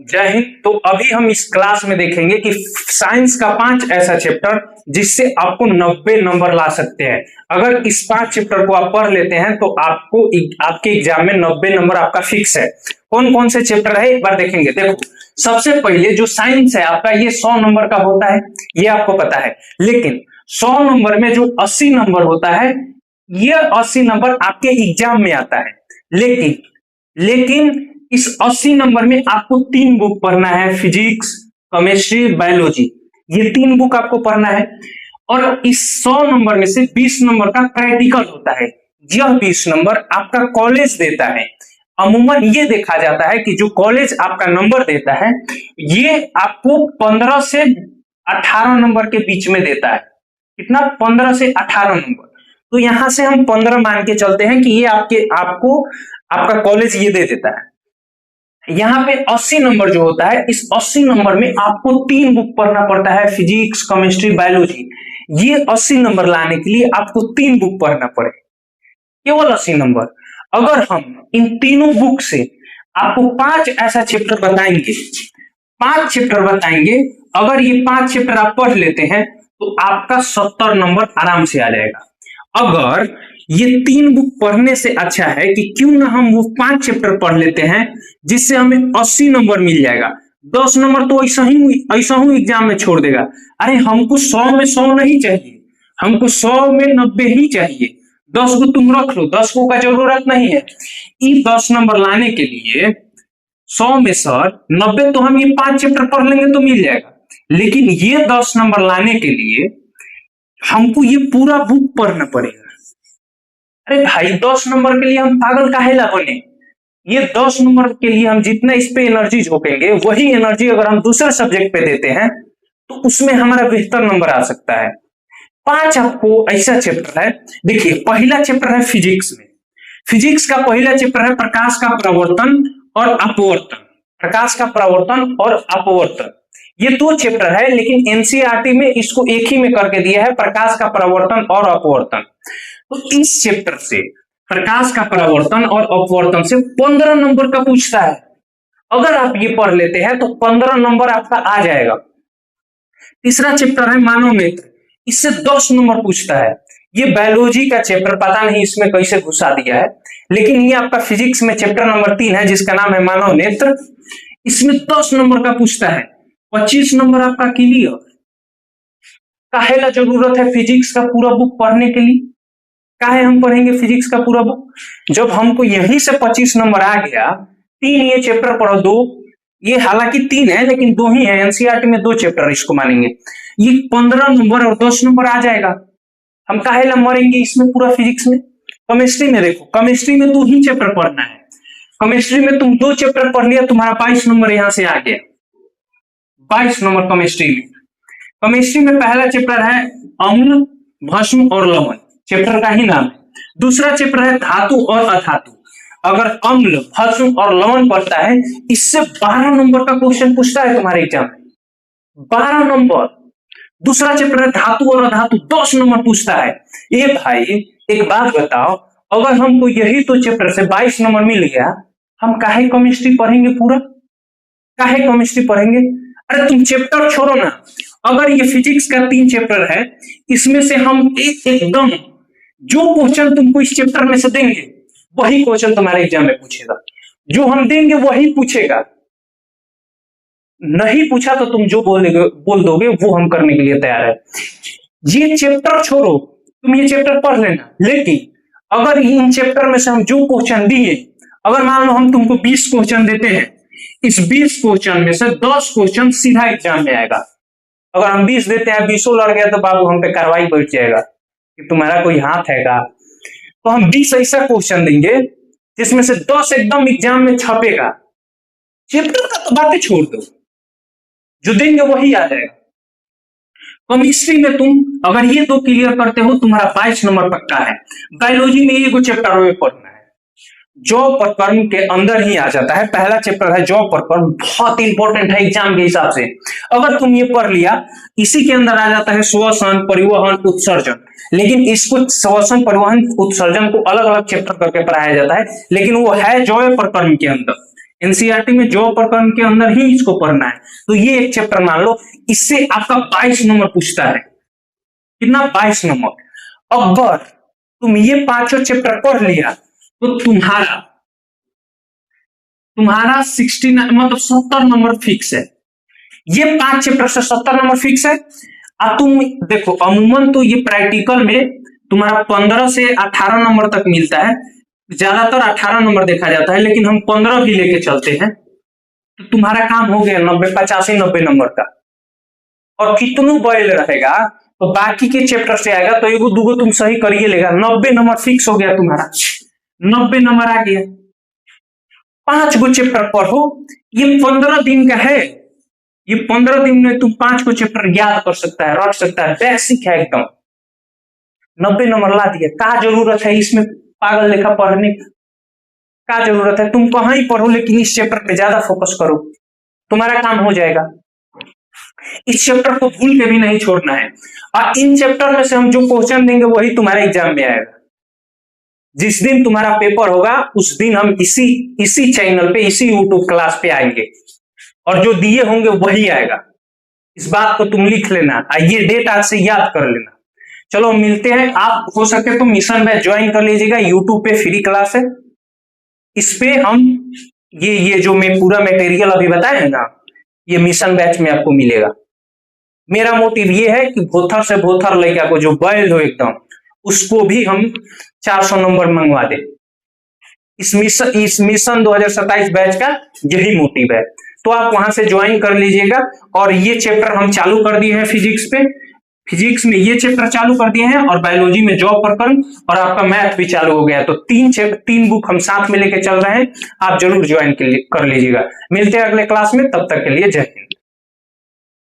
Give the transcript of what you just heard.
जय हिंद। तो अभी हम इस क्लास में देखेंगे कि साइंस का 5 ऐसा चैप्टर जिससे आपको 90 नंबर ला सकते हैं। अगर इस 5 चैप्टर को आप पढ़ लेते हैं तो आपको आपके एग्जाम में 90 नंबर आपका फिक्स है। कौन कौन से चैप्टर है एक बार देखेंगे। देखो, सबसे पहले जो साइंस है आपका, ये 100 नंबर का होता है, ये आपको पता है। लेकिन 100 नंबर में जो 80 नंबर होता है, ये 80 नंबर आपके एग्जाम में आता है। लेकिन इस 80 नंबर में आपको 3 बुक पढ़ना है, फिजिक्स, केमिस्ट्री, बायोलॉजी। ये 3 बुक आपको पढ़ना है। और इस 100 नंबर में से 20 नंबर का प्रैक्टिकल होता है। यह 20 नंबर आपका कॉलेज देता है। अमूमन ये देखा जाता है कि जो कॉलेज आपका नंबर देता है, ये आपको 15 से 18 नंबर के बीच में देता है। कितना? 15 से 18 नंबर। तो यहां से हम 15 मान के चलते हैं कि ये आपको आपका कॉलेज ये दे देता है। यहाँ पे 80 नंबर जो होता है, इस 80 नंबर में आपको 3 बुक पढ़ना पड़ता है, फिजिक्स, केमिस्ट्री, बायोलॉजी। ये 80 नंबर लाने के लिए आपको 3 बुक पढ़ना पड़े, केवल 80 नंबर। अगर हम इन तीनों बुक से आपको 5 ऐसा चैप्टर बताएंगे, 5 चैप्टर बताएंगे, अगर ये 5 चैप्टर आप पढ़ लेते हैं तो आपका 70 नंबर आराम से आ जाएगा। अगर ये 3 बुक पढ़ने से अच्छा है कि क्यों ना हम वो 5 चैप्टर पढ़ लेते हैं, जिससे हमें 80 नंबर मिल जाएगा। 10 नंबर तो ऐसा ही एग्जाम में छोड़ देगा। अरे हमको 100 में 100 नहीं चाहिए, हमको 100 में 90 ही चाहिए। 10 को तुम रख लो, 10 को का जरूरत नहीं है। ये 10 नंबर लाने के लिए 100 में सर 90 तो हम ये 5 चैप्टर पढ़ लेंगे तो मिल जाएगा। लेकिन ये 10 नंबर लाने के लिए हमको ये पूरा बुक पढ़ना पड़ेगा। अरे भाई, 10 नंबर के लिए हम पागल काहे ला बने? ये 10 नंबर के लिए हम जितना इस पे एनर्जी झोंकेंगे, वही एनर्जी अगर हम दूसरे सब्जेक्ट पे देते हैं तो उसमें हमारा बेहतर नंबर आ सकता है। 5 आपको ऐसा चैप्टर है। देखिए, पहला चैप्टर है फिजिक्स में। फिजिक्स का पहला चैप्टर है प्रकाश का प्रवर्तन और अपवर्तन। प्रकाश का प्रवर्तन और अपवर्तन, ये 2 चैप्टर है, लेकिन एनसीईआरटी में इसको एक ही में करके दिया है, प्रकाश का प्रवर्तन और अपवर्तन। तो इस चैप्टर से, प्रकाश का परावर्तन और अपवर्तन से 15 नंबर का पूछता है। अगर आप ये पढ़ लेते हैं तो 15 नंबर आपका आ जाएगा। तीसरा चैप्टर है मानव नेत्र, इससे 10 नंबर पूछता है। ये बायोलॉजी का चैप्टर, पता नहीं इसमें कैसे घुसा दिया है, लेकिन ये आपका फिजिक्स में चैप्टर नंबर 3 है, जिसका नाम है मानव नेत्र। इसमें 10 नंबर का पूछता है। 25 नंबर आपका क्लियर। काहे ला जरूरत है फिजिक्स का पूरा बुक पढ़ने के लिए? काहे हम पढ़ेंगे फिजिक्स का पूरा बुक? जब हमको यहीं से 25 नंबर आ गया, 3 ये चैप्टर पढ़ो, 2 ये, हालांकि 3 है लेकिन 2 ही है, एनसीईआरटी में 2 चैप्टर इसको मानेंगे। ये 15 नंबर और 10 नंबर आ जाएगा। हम काहे ला मरेंगे इसमें पूरा फिजिक्स में? केमिस्ट्री में देखो, केमिस्ट्री में 2 ही चैप्टर पढ़ना है। केमिस्ट्री में तुम 2 चैप्टर पढ़ लिया, तुम्हारा 22 नंबर यहां से आ गया। 22 नंबर केमिस्ट्री में। केमिस्ट्री में पहला चैप्टर है अम्ल, भस्म और लवण, चैप्टर का ही नाम है। दूसरा चैप्टर है धातु और अधातु। अगर अम्ल, भस्म और लवण पढ़ता है, इससे 12 नंबर का क्वेश्चन पूछता है तुम्हारे एग्जाम में। 12 नंबर। दूसरा चैप्टर है धातु और अधातु, 10 नंबर पूछता है। ये भाई एक बात बताओ, अगर हमको यही तो चैप्टर से 22 नंबर मिल गया, हम काहे केमिस्ट्री पढ़ेंगे पूरा? काहे केमिस्ट्री पढ़ेंगे? अरे तुम चैप्टर छोड़ो ना, अगर ये फिजिक्स का 3 चैप्टर है, इसमें से हम एकदम जो क्वेश्चन तुमको इस चैप्टर में से देंगे, वही क्वेश्चन तुम्हारे एग्जाम में पूछेगा। जो हम देंगे वही पूछेगा। नहीं पूछा तो तुम जो बोल दोगे वो हम करने के लिए तैयार है। ये चैप्टर छोड़ो, तुम ये चैप्टर पढ़ लेना। लेकिन अगर इन चैप्टर में से हम जो क्वेश्चन दिए, अगर मान लो हम तुमको 20 क्वेश्चन देते हैं, इस 20 क्वेश्चन में से 10 क्वेश्चन सीधा एग्जाम में आएगा। अगर हम 20 देते हैं, 20 लड़ गया तो बाबू हम पे कार्रवाई बैठ जाएगा कि तुम्हारा कोई हाथ है का। तो हम 20 ऐसा क्वेश्चन देंगे जिसमें से 10 एकदम एग्जाम में छपेगा। चैप्टर का तो बातें छोड़ दो, जो देंगे वही आ जाएगा। केमिस्ट्री में तुम अगर ये 2 क्लियर करते हो, तुम्हारा 22 नंबर पक्का है। बायोलॉजी में ये चैप्टर में पढ़ना है, जॉब पर कर्म के अंदर ही आ जाता है। पहला चैप्टर है जॉब पर कर्म, बहुत इंपॉर्टेंट है एग्जाम के हिसाब से। अगर तुम ये पढ़ लिया, इसी के अंदर आ जाता है श्वसन, परिवहन, उत्सर्जन। लेकिन इसको श्वसन, परिवहन, उत्सर्जन को अलग अलग चैप्टर करके पढ़ाया जाता है, लेकिन वो है जॉब पर कर्म के अंदर। एनसीईआरटी में जॉब प्रकरण के अंदर ही इसको पढ़ना है। तो ये एक चैप्टर मान लो, इससे आपका 22 नंबर पूछता है। कितना? 22 नंबर। अगर तुम ये पांचों चैप्टर पढ़ लिया तो तुम्हारा 69 मतलब 70 नंबर फिक्स है। ये 5 चैप्टर से 70 नंबर फिक्स है। अब तुम देखो, अमूमन तो ये प्रैक्टिकल में तुम्हारा 15 से 18 नंबर तक मिलता है, ज्यादातर 18 नंबर देखा जाता है, लेकिन हम 15 भी लेके चलते हैं तो तुम्हारा काम हो गया 85-90 नंबर का। और कितनों बॉयल रहेगा तो बाकी के चैप्टर से आएगा तो एगो दूगो तुम सही करिए लेगा, 90 नंबर फिक्स हो गया तुम्हारा, 90 नंबर आ गया। 5 गो चैप्टर पढ़ो, ये 15 दिन का है, ये 15 दिन में तुम 5 को चैप्टर याद कर सकता है, रख सकता है, बेसिक है एकदम। 90 नंबर ला दिया। क्या जरूरत है इसमें पागल लेखा पढ़ने का? क्या जरूरत है? तुम कहाँ ही पढ़ो, लेकिन इस चैप्टर पे ज्यादा फोकस करो, तुम्हारा काम हो जाएगा। इस चैप्टर को भूल के भी नहीं छोड़ना है। और इन चैप्टर में से हम जो क्वेश्चन देंगे वही तुम्हारे एग्जाम में आएगा। जिस दिन तुम्हारा पेपर होगा उस दिन हम इसी चैनल पे, इसी यूट्यूब क्लास पे आएंगे और जो दिए होंगे वही आएगा। इस बात को तुम लिख लेना, ये डेट आज से याद कर लेना। चलो मिलते हैं। आप हो सके तो मिशन बैच ज्वाइन कर लीजिएगा, यूट्यूब पे फ्री क्लास है। इस पे हम ये जो मैं पूरा मटेरियल अभी बताया ना, ये मिशन बैच में आपको मिलेगा। मेरा मोटिव ये है कि भोथर से भोथर लड़का को जो बैल हो एकदम, उसको भी हम 400 नंबर मंगवा दे। इस मिशन 2027 बैच का यही मोटिव है। तो आप वहां से ज्वाइन कर लीजिएगा। और ये चैप्टर हम चालू कर दिए हैं फिजिक्स पे, फिजिक्स में ये चैप्टर चालू कर दिए हैं, और बायोलॉजी में जॉब प्रकरण, और आपका मैथ भी चालू हो गया। तो 3 बुक हम साथ में लेके चल रहे हैं, आप जरूर ज्वाइन कर लीजिएगा। मिलते हैं अगले क्लास में, तब तक के लिए जय हिंद।